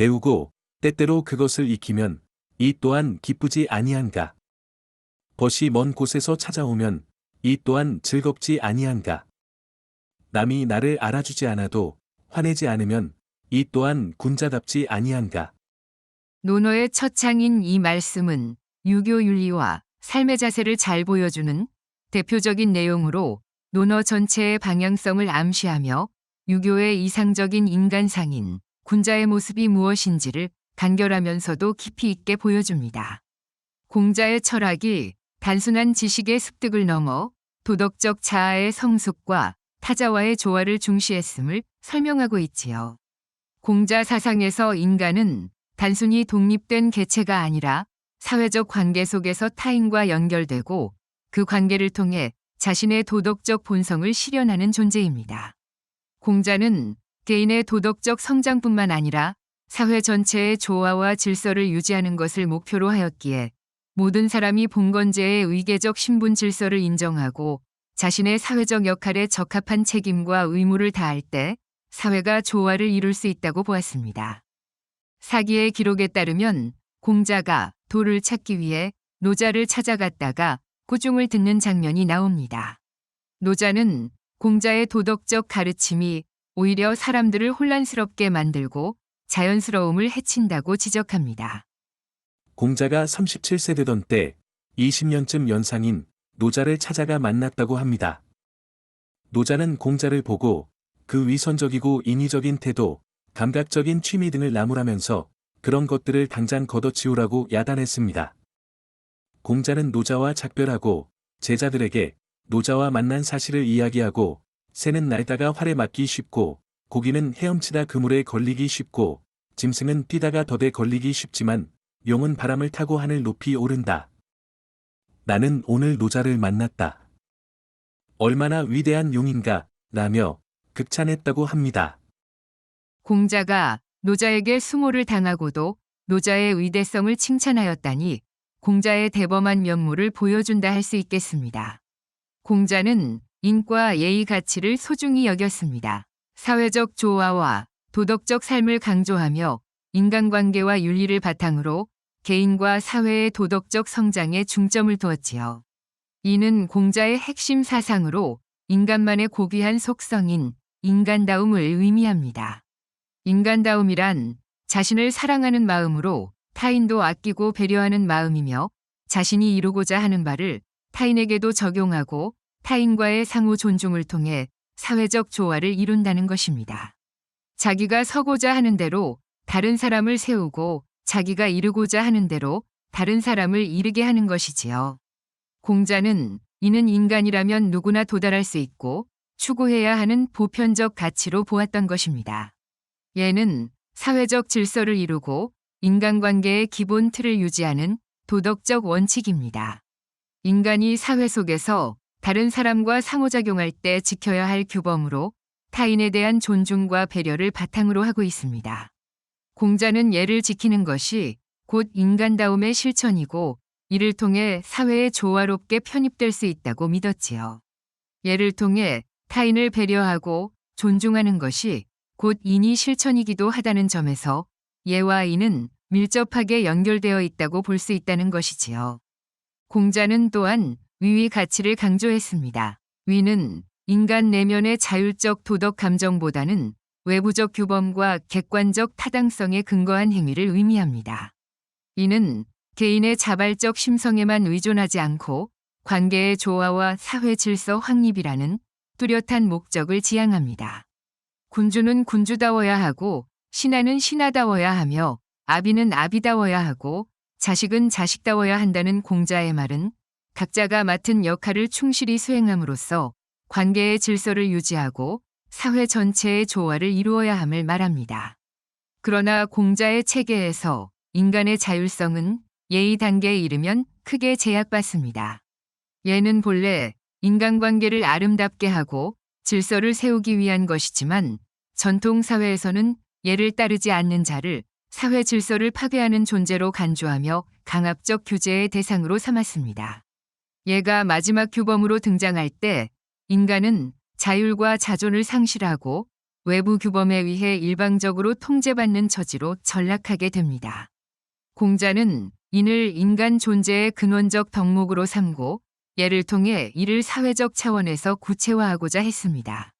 배우고 때때로 그것을 익히면 이 또한 기쁘지 아니한가. 벗이 먼 곳에서 찾아오면 이 또한 즐겁지 아니한가. 남이 나를 알아주지 않아도 화내지 않으면 이 또한 군자답지 아니한가. 논어의 첫 장인 이 말씀은 유교 윤리와 삶의 자세를 잘 보여주는 대표적인 내용으로 논어 전체의 방향성을 암시하며 유교의 이상적인 인간상인 군자의 모습이 무엇인지를 간결하면서도 깊이 있게 보여줍니다. 공자의 철학이 단순한 지식의 습득을 넘어 도덕적 자아의 성숙과 타자와의 조화를 중시했음을 설명하고 있지요. 공자 사상에서 인간은 단순히 독립된 개체가 아니라 사회적 관계 속에서 타인과 연결되고 그 관계를 통해 자신의 도덕적 본성을 실현하는 존재입니다. 공자는 개인의 도덕적 성장뿐만 아니라 사회 전체의 조화와 질서를 유지하는 것을 목표로 하였기에 모든 사람이 봉건제의 의계적 신분 질서를 인정하고 자신의 사회적 역할에 적합한 책임과 의무를 다할 때 사회가 조화를 이룰 수 있다고 보았습니다. 사기의 기록에 따르면 공자가 돌을 찾기 위해 노자를 찾아갔다가 꾸중을 듣는 장면이 나옵니다. 노자는 공자의 도덕적 가르침이 오히려 사람들을 혼란스럽게 만들고 자연스러움을 해친다고 지적합니다. 공자가 37세 되던 때 20년쯤 연상인 노자를 찾아가 만났다고 합니다. 노자는 공자를 보고 그 위선적이고 인위적인 태도, 감각적인 취미 등을 나무라면서 그런 것들을 당장 걷어치우라고 야단했습니다. 공자는 노자와 작별하고 제자들에게 노자와 만난 사실을 이야기하고 새는 날다가 활에 맞기 쉽고 고기는 헤엄치다 그물에 걸리기 쉽고 짐승은 뛰다가 덫에 걸리기 쉽지만 용은 바람을 타고 하늘 높이 오른다. 나는 오늘 노자를 만났다. 얼마나 위대한 용인가 라며 극찬했다고 합니다. 공자가 노자에게 수모를 당하고도 노자의 의대성을 칭찬하였다니 공자의 대범한 면모를 보여준다 할 수 있겠습니다. 공자는 인과 예의 가치를 소중히 여겼습니다. 사회적 조화와 도덕적 삶을 강조하며 인간관계와 윤리를 바탕으로 개인과 사회의 도덕적 성장에 중점을 두었지요. 이는 공자의 핵심 사상으로 인간만의 고귀한 속성인 인간다움을 의미합니다. 인간다움이란 자신을 사랑하는 마음으로 타인도 아끼고 배려하는 마음이며 자신이 이루고자 하는 바를 타인에게도 적용하고 타인과의 상호 존중을 통해 사회적 조화를 이룬다는 것입니다. 자기가 서고자 하는 대로 다른 사람을 세우고 자기가 이루고자 하는 대로 다른 사람을 이르게 하는 것이지요. 공자는 이는 인간이라면 누구나 도달할 수 있고 추구해야 하는 보편적 가치로 보았던 것입니다. 예는 사회적 질서를 이루고 인간관계의 기본 틀을 유지하는 도덕적 원칙입니다. 인간이 사회 속에서 다른 사람과 상호작용할 때 지켜야 할 규범으로 타인에 대한 존중과 배려를 바탕으로 하고 있습니다. 공자는 예를 지키는 것이 곧 인간다움의 실천이고 이를 통해 사회에 조화롭게 편입될 수 있다고 믿었지요. 예를 통해 타인을 배려하고 존중하는 것이 곧 인이 실천이기도 하다는 점에서 예와 인은 밀접하게 연결되어 있다고 볼 수 있다는 것이지요. 공자는 또한 위의 가치를 강조했습니다. 위는 인간 내면의 자율적 도덕 감정보다는 외부적 규범과 객관적 타당성에 근거한 행위를 의미합니다. 이는 개인의 자발적 심성에만 의존하지 않고 관계의 조화와 사회 질서 확립이라는 뚜렷한 목적을 지향합니다. 군주는 군주다워야 하고 신하는 신하다워야 하며 아비는 아비다워야 하고 자식은 자식다워야 한다는 공자의 말은 각자가 맡은 역할을 충실히 수행함으로써 관계의 질서를 유지하고 사회 전체의 조화를 이루어야 함을 말합니다. 그러나 공자의 체계에서 인간의 자율성은 예의 단계에 이르면 크게 제약받습니다. 예는 본래 인간관계를 아름답게 하고 질서를 세우기 위한 것이지만 전통 사회에서는 예를 따르지 않는 자를 사회 질서를 파괴하는 존재로 간주하며 강압적 규제의 대상으로 삼았습니다. 예가 마지막 규범으로 등장할 때 인간은 자율과 자존을 상실하고 외부 규범에 의해 일방적으로 통제받는 처지로 전락하게 됩니다. 공자는 인을 인간 존재의 근원적 덕목으로 삼고 예를 통해 이를 사회적 차원에서 구체화하고자 했습니다.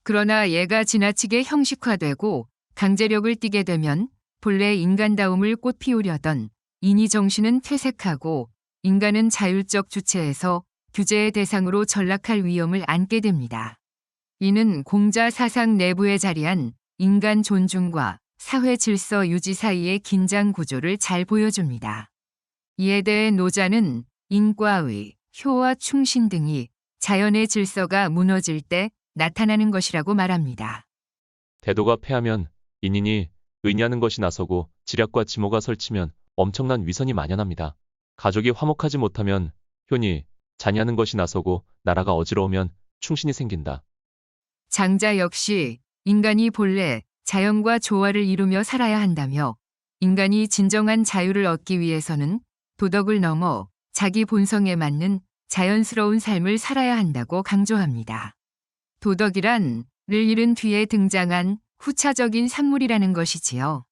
그러나 예가 지나치게 형식화되고 강제력을 띠게 되면 본래 인간다움을 꽃피우려던 인위 정신은 퇴색하고 인간은 자율적 주체에서 규제의 대상으로 전락할 위험을 안게 됩니다. 이는 공자 사상 내부에 자리한 인간 존중과 사회 질서 유지 사이의 긴장 구조를 잘 보여줍니다. 이에 대해 노자는 인과의, 효와 충신 등이 자연의 질서가 무너질 때 나타나는 것이라고 말합니다. 대도가 패하면 인인이 의냐는 것이 나서고 지략과 지모가 설치면 엄청난 위선이 만연합니다. 가족이 화목하지 못하면 효니, 자니하는 것이 나서고 나라가 어지러우면 충신이 생긴다. 장자 역시 인간이 본래 자연과 조화를 이루며 살아야 한다며 인간이 진정한 자유를 얻기 위해서는 도덕을 넘어 자기 본성에 맞는 자연스러운 삶을 살아야 한다고 강조합니다. 도덕이란 를 잃은 뒤에 등장한 후차적인 산물이라는 것이지요.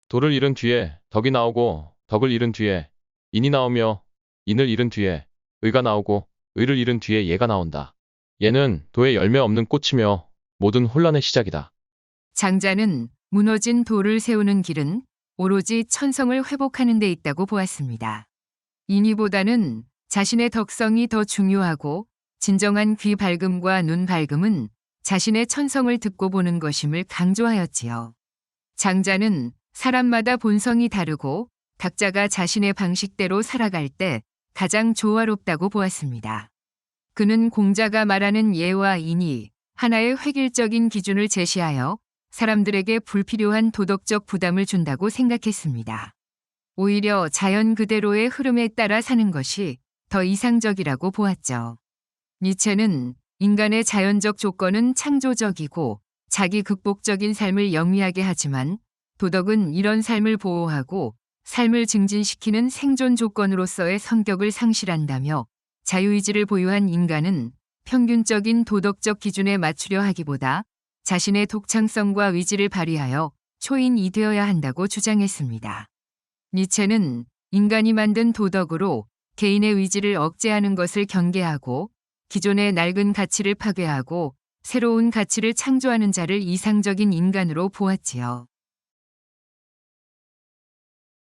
도를 잃은 뒤에 덕이 나오고 덕을 잃은 뒤에 인이 나오며 인을 잃은 뒤에 의가 나오고 의를 잃은 뒤에 예가 나온다. 예는 도의 열매 없는 꽃이며 모든 혼란의 시작이다. 장자는 무너진 도를 세우는 길은 오로지 천성을 회복하는 데 있다고 보았습니다. 인위보다는 자신의 덕성이 더 중요하고 진정한 귀 밝음과 눈 밝음은 자신의 천성을 듣고 보는 것임을 강조하였지요. 장자는 사람마다 본성이 다르고 각자가 자신의 방식대로 살아갈 때 가장 조화롭다고 보았습니다. 그는 공자가 말하는 예와 인이 하나의 획일적인 기준을 제시하여 사람들에게 불필요한 도덕적 부담을 준다고 생각했습니다. 오히려 자연 그대로의 흐름에 따라 사는 것이 더 이상적이라고 보았죠. 니체는 인간의 자연적 조건은 창조적이고 자기 극복적인 삶을 영위하게 하지만 도덕은 이런 삶을 보호하고 삶을 증진시키는 생존 조건으로서의 성격을 상실한다며 자유의지를 보유한 인간은 평균적인 도덕적 기준에 맞추려 하기보다 자신의 독창성과 의지를 발휘하여 초인이 되어야 한다고 주장했습니다. 니체는 인간이 만든 도덕으로 개인의 의지를 억제하는 것을 경계하고 기존의 낡은 가치를 파괴하고 새로운 가치를 창조하는 자를 이상적인 인간으로 보았지요.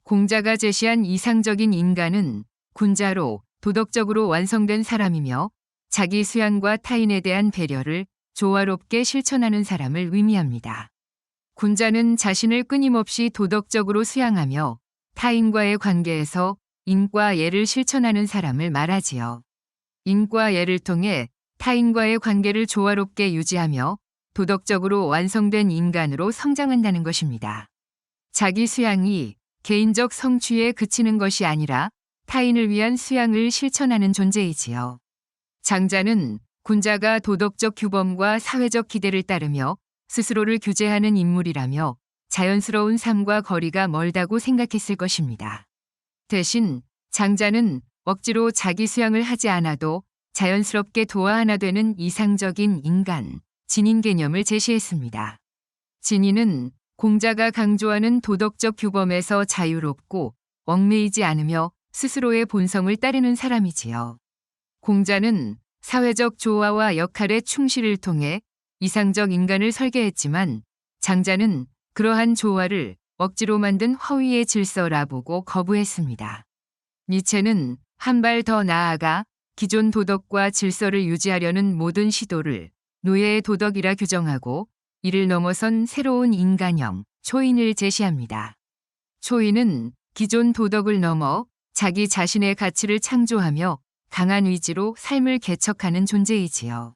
공자가 제시한 이상적인 인간은 군자로 도덕적으로 완성된 사람이며 자기 수양과 타인에 대한 배려를 조화롭게 실천하는 사람을 의미합니다. 군자는 자신을 끊임없이 도덕적으로 수양하며 타인과의 관계에서 인과 예를 실천하는 사람을 말하지요. 인과 예를 통해 타인과의 관계를 조화롭게 유지하며 도덕적으로 완성된 인간으로 성장한다는 것입니다. 자기 수양이 개인적 성취에 그치는 것이 아니라 타인을 위한 수양을 실천하는 존재이지요. 장자는 군자가 도덕적 규범과 사회적 기대를 따르며 스스로를 규제하는 인물이라며 자연스러운 삶과 거리가 멀다고 생각했을 것입니다. 대신 장자는 억지로 자기 수양을 하지 않아도 자연스럽게 도와 하나 되는 이상적인 인간, 진인 개념을 제시했습니다. 진인은 공자가 강조하는 도덕적 규범에서 자유롭고 얽매이지 않으며 스스로의 본성을 따르는 사람이지요. 공자는 사회적 조화와 역할의 충실을 통해 이상적 인간을 설계했지만 장자는 그러한 조화를 억지로 만든 허위의 질서라 보고 거부했습니다. 니체는 한 발 더 나아가 기존 도덕과 질서를 유지하려는 모든 시도를 노예의 도덕이라 규정하고 이를 넘어선 새로운 인간형, 초인을 제시합니다. 초인은 기존 도덕을 넘어 자기 자신의 가치를 창조하며 강한 의지로 삶을 개척하는 존재이지요.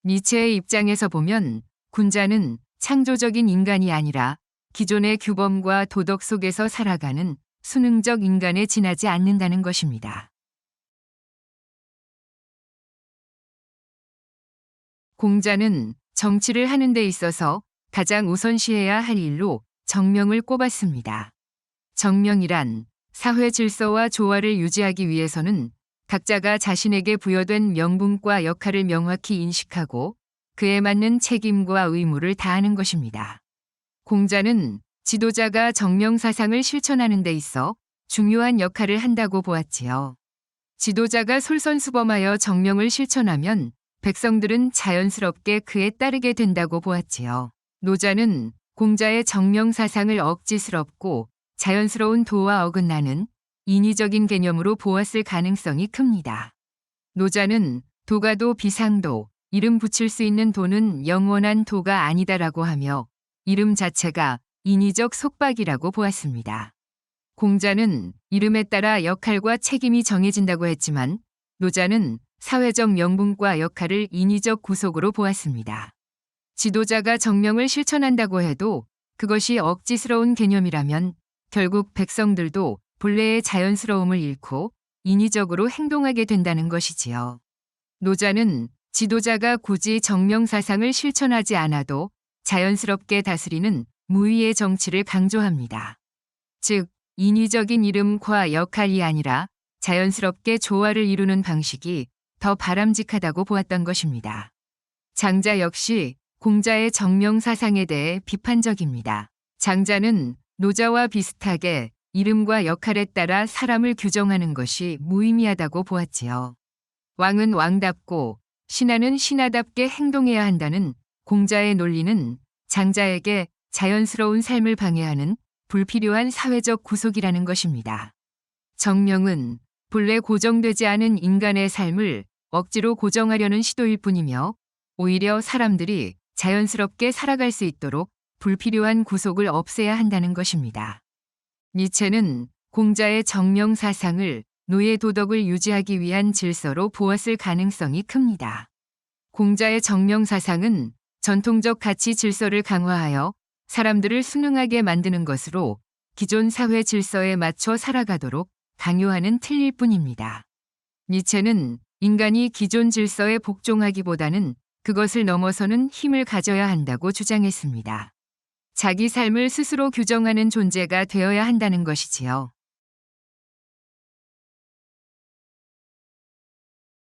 니체의 입장에서 보면 군자는 창조적인 인간이 아니라 기존의 규범과 도덕 속에서 살아가는 수능적 인간에 지나지 않는다는 것입니다. 공자는 정치를 하는 데 있어서 가장 우선시해야 할 일로 정명을 꼽았습니다. 정명이란 사회 질서와 조화를 유지하기 위해서는 각자가 자신에게 부여된 명분과 역할을 명확히 인식하고 그에 맞는 책임과 의무를 다하는 것입니다. 공자는 지도자가 정명사상을 실천하는 데 있어 중요한 역할을 한다고 보았지요. 지도자가 솔선수범하여 정명을 실천하면 백성들은 자연스럽게 그에 따르게 된다고 보았지요. 노자는 공자의 정명사상을 억지스럽고 자연스러운 도와 어긋나는 인위적인 개념으로 보았을 가능성이 큽니다. 노자는 도가도 비상도, 이름 붙일 수 있는 도는 영원한 도가 아니다라고 하며 이름 자체가 인위적 속박이라고 보았습니다. 공자는 이름에 따라 역할과 책임이 정해진다고 했지만 노자는 사회적 명분과 역할을 인위적 구속으로 보았습니다. 지도자가 정명을 실천한다고 해도 그것이 억지스러운 개념이라면 결국 백성들도 본래의 자연스러움을 잃고 인위적으로 행동하게 된다는 것이지요. 노자는 지도자가 굳이 정명사상을 실천하지 않아도 자연스럽게 다스리는 무위의 정치를 강조합니다. 즉, 인위적인 이름과 역할이 아니라 자연스럽게 조화를 이루는 방식이 더 바람직하다고 보았던 것입니다. 장자 역시 공자의 정명사상에 대해 비판적입니다. 장자는 노자와 비슷하게 이름과 역할에 따라 사람을 규정하는 것이 무의미하다고 보았지요. 왕은 왕답고 신하는 신하답게 행동해야 한다는 공자의 논리는 장자에게 자연스러운 삶을 방해하는 불필요한 사회적 구속이라는 것입니다. 정명은 본래 고정되지 않은 인간의 삶을 억지로 고정하려는 시도일 뿐이며 오히려 사람들이 자연스럽게 살아갈 수 있도록 불필요한 구속을 없애야 한다는 것입니다. 니체는 공자의 정명사상을 노예 도덕을 유지하기 위한 질서로 보았을 가능성이 큽니다. 공자의 정명사상은 전통적 가치 질서를 강화하여 사람들을 순응하게 만드는 것으로 기존 사회 질서에 맞춰 살아가도록 강요하는 틀일 뿐입니다. 니체는 인간이 기존 질서에 복종하기보다는 그것을 넘어서는 힘을 가져야 한다고 주장했습니다. 자기 삶을 스스로 규정하는 존재가 되어야 한다는 것이지요.